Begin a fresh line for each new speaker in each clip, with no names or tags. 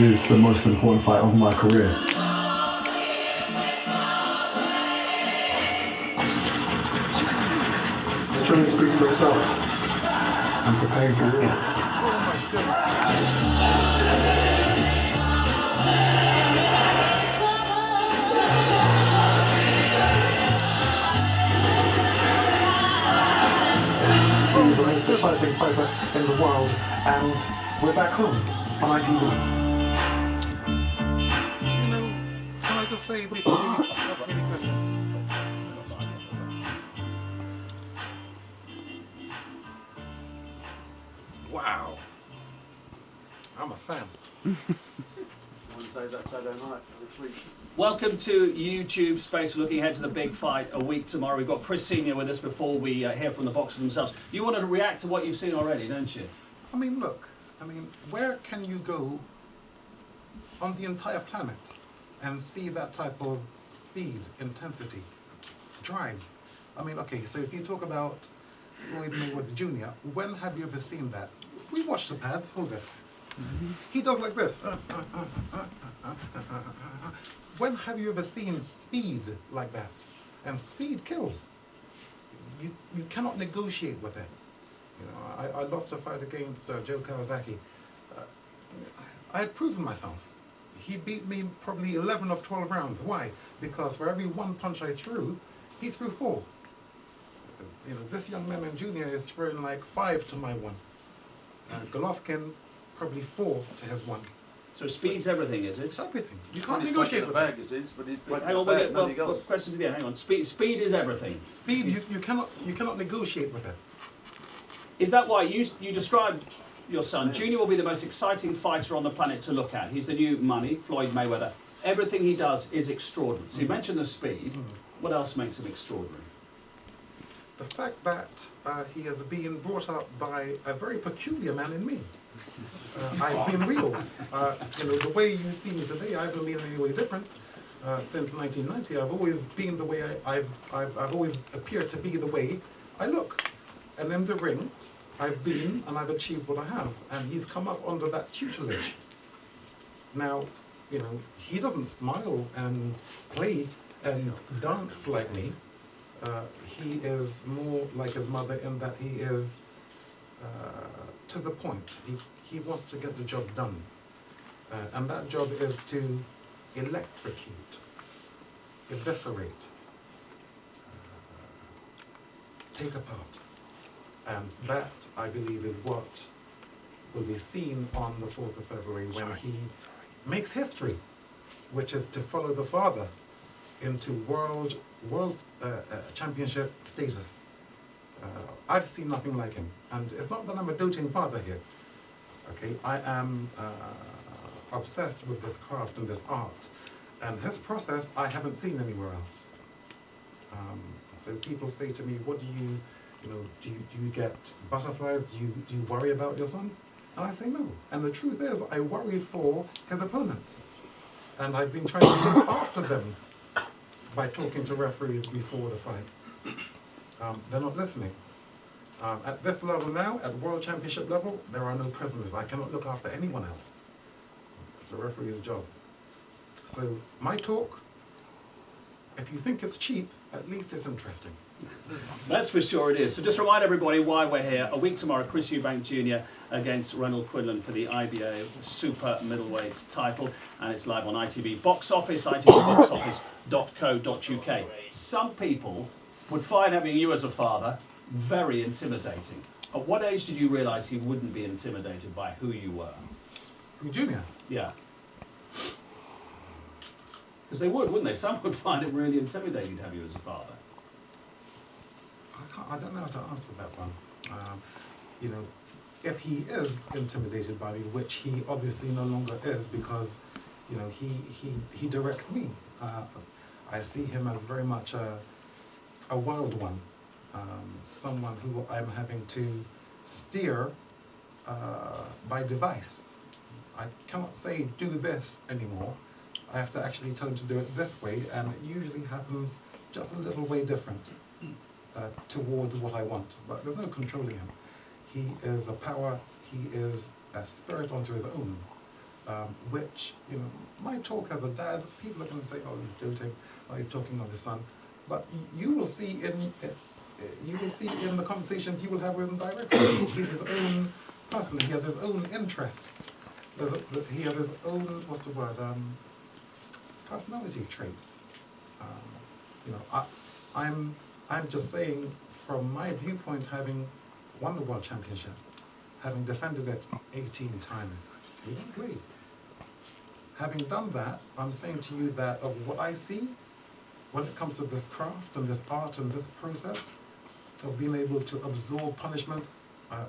is the most important fight of my career. The training speaks for itself. I'm preparing for war.
Oh my goodness.
He's the most exciting fighter in the world, and we're back home on ITV.
You know, can I just say before we ask any questions? Wow. I'm a fan.
Welcome to YouTube Space. We're looking ahead to the big fight a week tomorrow. We've got Chris Snr with us before we hear from the boxers themselves. You want to react to what you've seen already, don't you?
I mean, look, where can you go on the entire planet and see that type of speed, intensity, drive? I mean, okay, so if you talk about Floyd Mayweather Jr., when have you ever seen that? We watch the pads, hold it. He does like this. When have you ever seen speed like that? And speed kills. You cannot negotiate with it. You know, I lost a fight against Joe Kawasaki. I had proven myself. He beat me probably 11 of 12 rounds. Why? Because for every one punch I threw, he threw 4. You know, this young man in junior is throwing like 5 to my 1. Golovkin, probably 4 to his 1.
So speed's everything, is it?
It's everything. You can't negotiate with it.
Hang on, questions again. Hang on. Speed is everything.
Speed, you cannot negotiate with it.
Is that why you described your son? Junior will be the most exciting fighter on the planet to look at. He's the new money, Floyd Mayweather. Everything he does is extraordinary. So you mentioned the speed. What else makes him extraordinary?
The fact that he is being brought up by a very peculiar man in me. I've been real. You know, the way you see me today, I haven't been any way different since 1990. I've always been the way I've always appeared to be the way I look. And in the ring, I've been and I've achieved what I have. And he's come up under that tutelage. Now, you know, he doesn't smile and play and dance like me. He is more like his mother in that he is to the point. He wants to get the job done. And that job is to electrocute, eviscerate, take apart. And that, I believe, is what will be seen on the 4th of February when he makes history, which is to follow the father into world championship status. I've seen nothing like him, and it's not that I'm a doting father here. Okay, I am obsessed with this craft and this art, and his process I haven't seen anywhere else. So people say to me, "What do you get butterflies? Do you worry about your son?" And I say no. And the truth is, I worry for his opponents, and I've been trying to look after them by talking to referees before the fight. They're not listening. At this level now, at World Championship level, there are no prisoners. I cannot look after anyone else. It's the referee's job. So my talk, if you think it's cheap, at least it's interesting.
That's for sure it is. So just remind everybody why we're here. A week tomorrow, Chris Eubank Jr. against Eubank-Quinlan for the IBA Super Middleweight title. And it's live on ITV Box Office, itvboxoffice.co.uk. Some people would find having you as a father very intimidating. At what age did you realise he wouldn't be intimidated by who you were?
Who, Junior?
Yeah. Because they would, wouldn't they? Some would find it really intimidating to have you as a father.
I don't know how to answer that one. You know, if he is intimidated by me, which he obviously no longer is, because you know he directs me. I see him as very much a wild one, someone who I'm having to steer by device. I cannot say do this anymore. I have to actually tell him to do it this way, and it usually happens just a little way different. Towards what I want, but there's no controlling him. He is a power, he is a spirit onto his own. which, my talk as a dad, people are going to say, oh, he's doting, oh, he's talking of his son. But you will see in the conversations you will have with him directly. He's his own person. He has his own interest. He has his own, personality traits. I'm just saying, from my viewpoint, having won the World Championship, having defended it 18 times, we don't play. Having done that, I'm saying to you that of what I see, when it comes to this craft and this art and this process of being able to absorb punishment,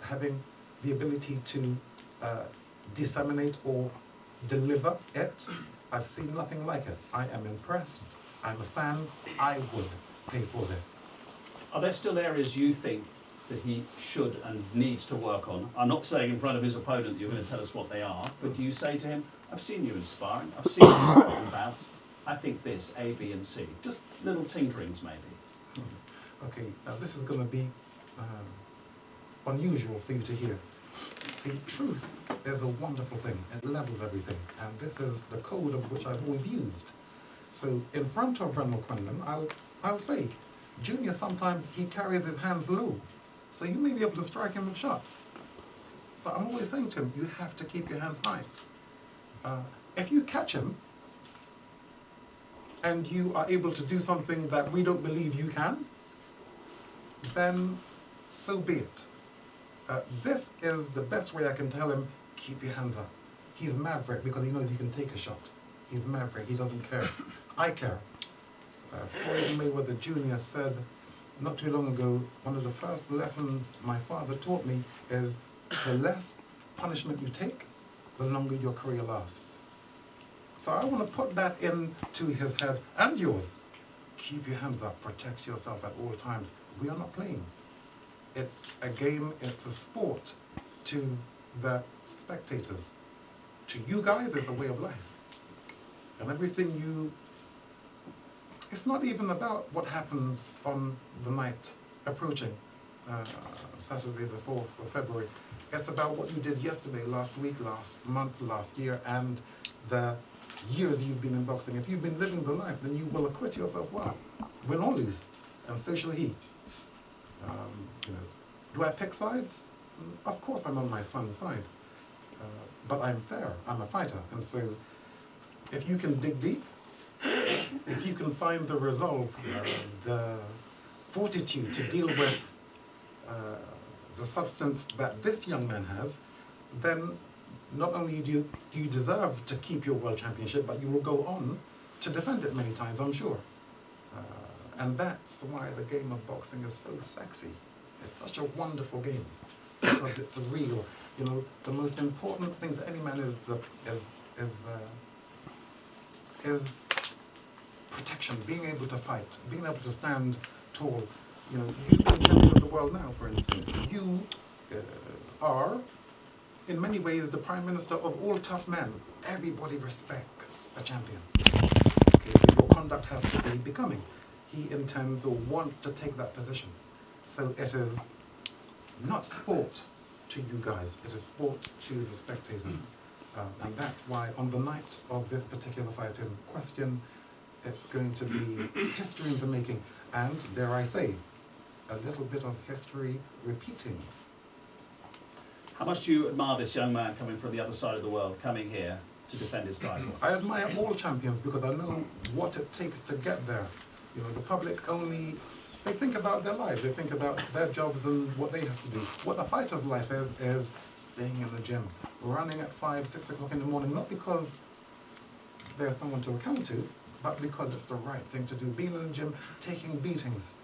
having the ability to disseminate or deliver it, I've seen nothing like it. I am impressed. I'm a fan. I would pay for this.
Are there still areas you think that he should and needs to work on? I'm not saying in front of his opponent you're going to tell us what they are, but do you say to him, I've seen you in sparring, I've seen you in bouts, I think this, A, B and C. Just little tinkerings maybe.
Okay, now this is going to be unusual for you to hear. See, truth is a wonderful thing. It levels everything. And this is the code of which I've always used. So in front of Eubank-Quinlan, I'll say, Junior, sometimes he carries his hands low. So you may be able to strike him with shots. So I'm always saying to him, you have to keep your hands high. If you catch him, and you are able to do something that we don't believe you can, then so be it. This is the best way I can tell him, keep your hands up. He's maverick because he knows he can take a shot. He's maverick, he doesn't care. I care. Floyd Mayweather Jr. said not too long ago, one of the first lessons my father taught me is the less punishment you take, the longer your career lasts. So I want to put that into his head and yours. Keep your hands up, protect yourself at all times. We are not playing. It's a game, it's a sport to the spectators. To you guys, it's a way of life. And everything it's not even about what happens on the night approaching Saturday the 4th of February. It's about what you did yesterday, last week, last month, last year, and the years you've been in boxing. If you've been living the life, then you will acquit yourself well. Win or lose, and so shall he. Do I pick sides? Of course I'm on my son's side. But I'm fair, I'm a fighter. And so if you can dig deep, if you can find the resolve, the fortitude to deal with the substance that this young man has, then not only do you deserve to keep your world championship, but you will go on to defend it many times, I'm sure. And that's why the game of boxing is so sexy. It's such a wonderful game because it's real. The most important thing to any man is protection, being able to fight, being able to stand tall. You've been champion of the world now, for instance. You are, in many ways, the prime minister of all tough men. Everybody respects a champion. Okay, so your conduct has to be becoming. He intends or wants to take that position. So it is not sport to you guys, it is sport to the spectators. And that's why on the night of this particular fight in question, it's going to be history in the making, and dare I say, a little bit of history repeating.
How much do you admire this young man coming from the other side of the world, coming here to defend his title?
I admire all champions because I know what it takes to get there. The public they think about their lives, they think about their jobs and what they have to do. What the fighter's life is staying in the gym, running at 5, 6 o'clock in the morning, not because there's someone to account to, but because it's the right thing to do. Being in the gym, taking beatings.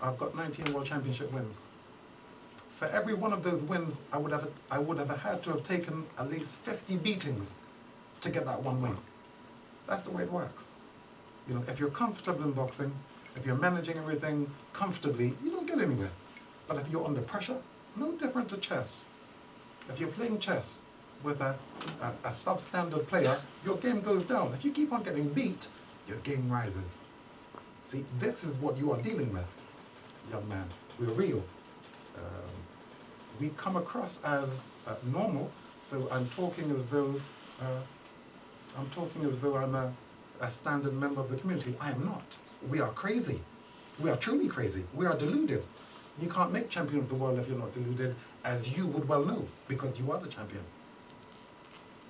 I've got 19 World Championship wins. For every one of those wins, I would have had to have taken at least 50 beatings to get that one win. That's the way it works. If you're comfortable in boxing, if you're managing everything comfortably, you don't get anywhere. But if you're under pressure, no different to chess. If you're playing chess with a substandard player, your game goes down. If you keep on getting beat, your game rises. See, this is what you are dealing with, young man. We're real. We come across as normal, So I'm talking as though I'm a standard member of the community. I am not. We are crazy. We are truly crazy. We are deluded. You can't make champion of the world if you're not deluded, as you would well know, because you are the champion.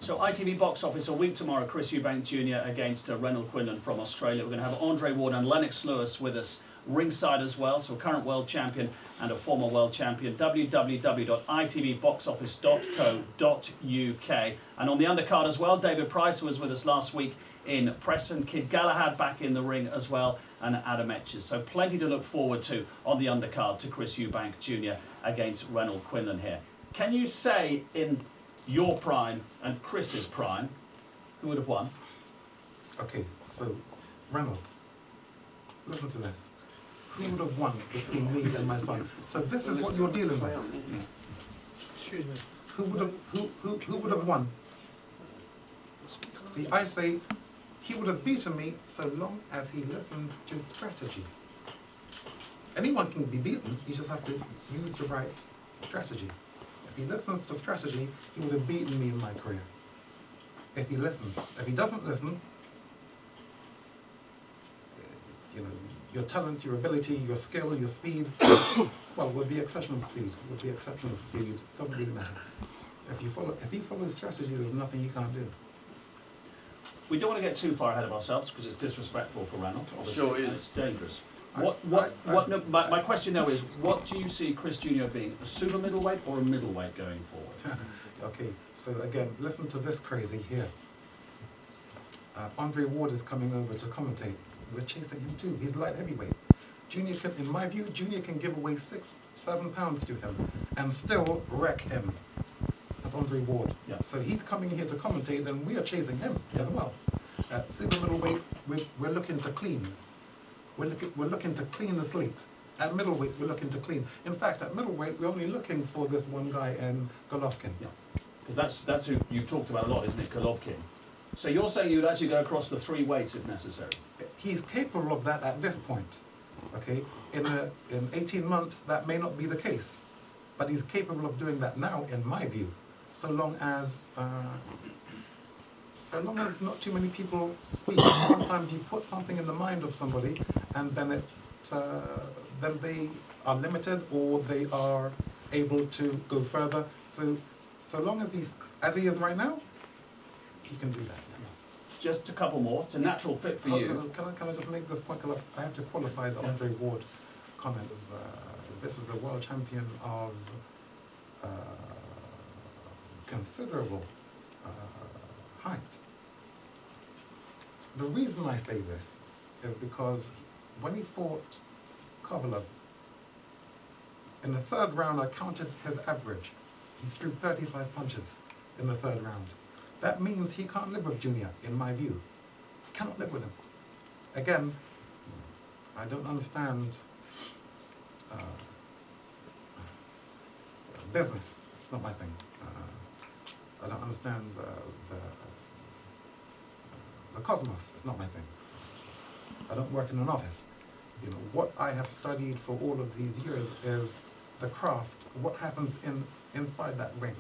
So ITV box office a week tomorrow, Chris Eubank Jr. against Eubank-Quinlan from Australia. We're going to have Andre Ward and Lennox Lewis with us ringside as well, so current world champion and a former world champion. www.itvboxoffice.co.uk. And on the undercard as well, David Price was with us last week in Preston, Kid Galahad back in the ring as well, and Adam Etches. So plenty to look forward to on the undercard to Chris Eubank Jr. against Eubank-Quinlan here. Can you say in your prime and Chris's prime, who would have won?
Okay, so Reynolds, listen to this. Who would have won between me and my son? So this is what you're dealing with. Who would have won? See, I say he would have beaten me so long as he listens to strategy. Anyone can be beaten, you just have to use the right strategy. If he listens to strategy, he would have beaten me in my career. If he listens. If he doesn't listen, you know, your talent, your ability, your skill, your speed, well, with the exception of speed, doesn't really matter. If he follows strategy, there's nothing you can't do.
We don't want to get too far ahead of ourselves because it's disrespectful for Ranald.
Sure is.
And it's dangerous. My question now is, what do you see Chris Jr. being, a super middleweight or a middleweight going forward?
Okay, so again, listen to this crazy here. Andre Ward is coming over to commentate. We're chasing him too. He's light heavyweight. Junior can, in my view, Junior can give away 6-7 pounds to him and still wreck him. That's Andre Ward.
Yeah.
So he's coming here to commentate, and we are chasing him as well. Super middleweight, we're looking to clean. We're looking to clean the slate. At middleweight, we're looking to clean. In fact, at middleweight, we're only looking for this one guy in Golovkin.
Yeah, because that's who you talked about a lot, isn't it, Golovkin? So you're saying you'd actually go across the 3 weights if necessary?
He's capable of that at this point. Okay, in 18 months, that may not be the case, but he's capable of doing that now, in my view, so long as not too many people speak. Sometimes you put something in the mind of somebody, and then then they are limited, or they are able to go further. So long as as he is right now, he can do that.
Just a couple more. It's a natural fit for you.
Can I just make this point? Because I have to qualify the Andre Ward comments. This is the world champion of considerable height. The reason I say this is because when he fought Kovalev, in the 3rd round, I counted his average. He threw 35 punches in the 3rd round. That means he can't live with Junior, in my view. Cannot live with him. Again, I don't understand business. It's not my thing. I don't understand the cosmos. It's not my thing. I don't work in an office. You know, what I have studied for all of these years is the craft, what happens inside that ring.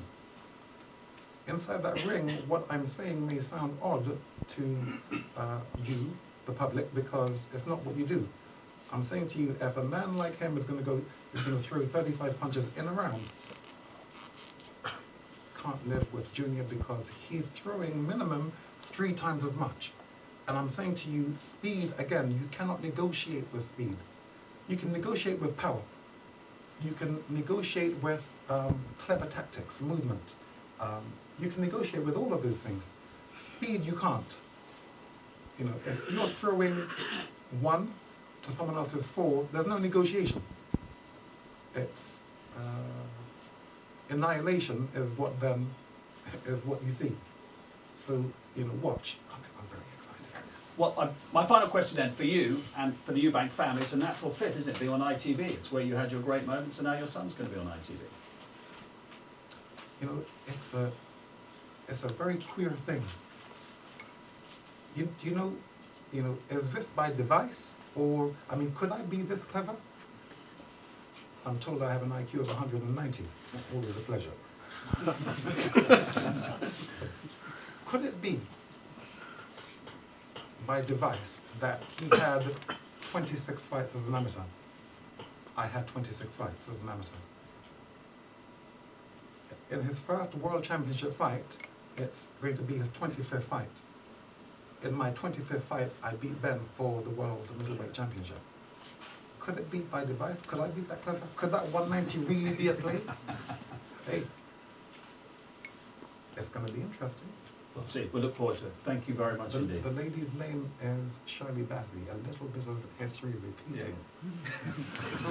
Inside that ring, what I'm saying may sound odd to you, the public, because it's not what you do. I'm saying to you, if a man like him is going to throw 35 punches in a round, can't live with Junior because he's throwing minimum 3 times as much. And I'm saying to you, speed, again, you cannot negotiate with speed. You can negotiate with power. You can negotiate with clever tactics, movement. You can negotiate with all of those things. Speed, you can't. You know, if you're throwing 1 to someone else's 4, there's no negotiation. It's annihilation is what you see. So, you know, watch. I'm very excited.
Well, my final question then for you and for the Eubank family, it's a natural fit, isn't it, being on ITV? It's where you had your great moments, and now your son's going to be on ITV.
You know, it's a very queer thing. You know, is this by device, or, I mean, could I be this clever? I'm told I have an IQ of 190. Always a pleasure. Could it be by device that he had 26 fights as an amateur? I had 26 fights as an amateur. In his first World Championship fight, it's going to be his 25th fight. In my 25th fight, I beat Ben for the World Middleweight Championship. Could it be by device? Could I be that clever? Could that 190 really be at play? Hey, it's going to be interesting.
We'll see. We'll look forward to it. Thank you very much indeed.
The lady's name is Shirley Bassey. A little bit of history repeating.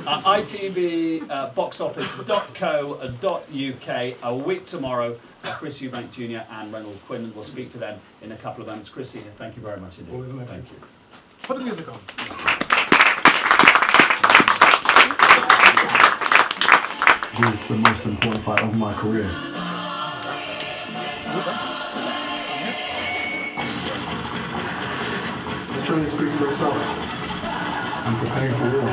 ITV boxoffice.co.uk. A week tomorrow, Chris Eubank Jr. and Eubank-Quinlan will speak to them in a couple of moments. Chrissy, thank you very much indeed.
Always an honor.
Thank you.
Put the music on.
This is the most important fight of my career. The training speaks for itself. I'm preparing for war.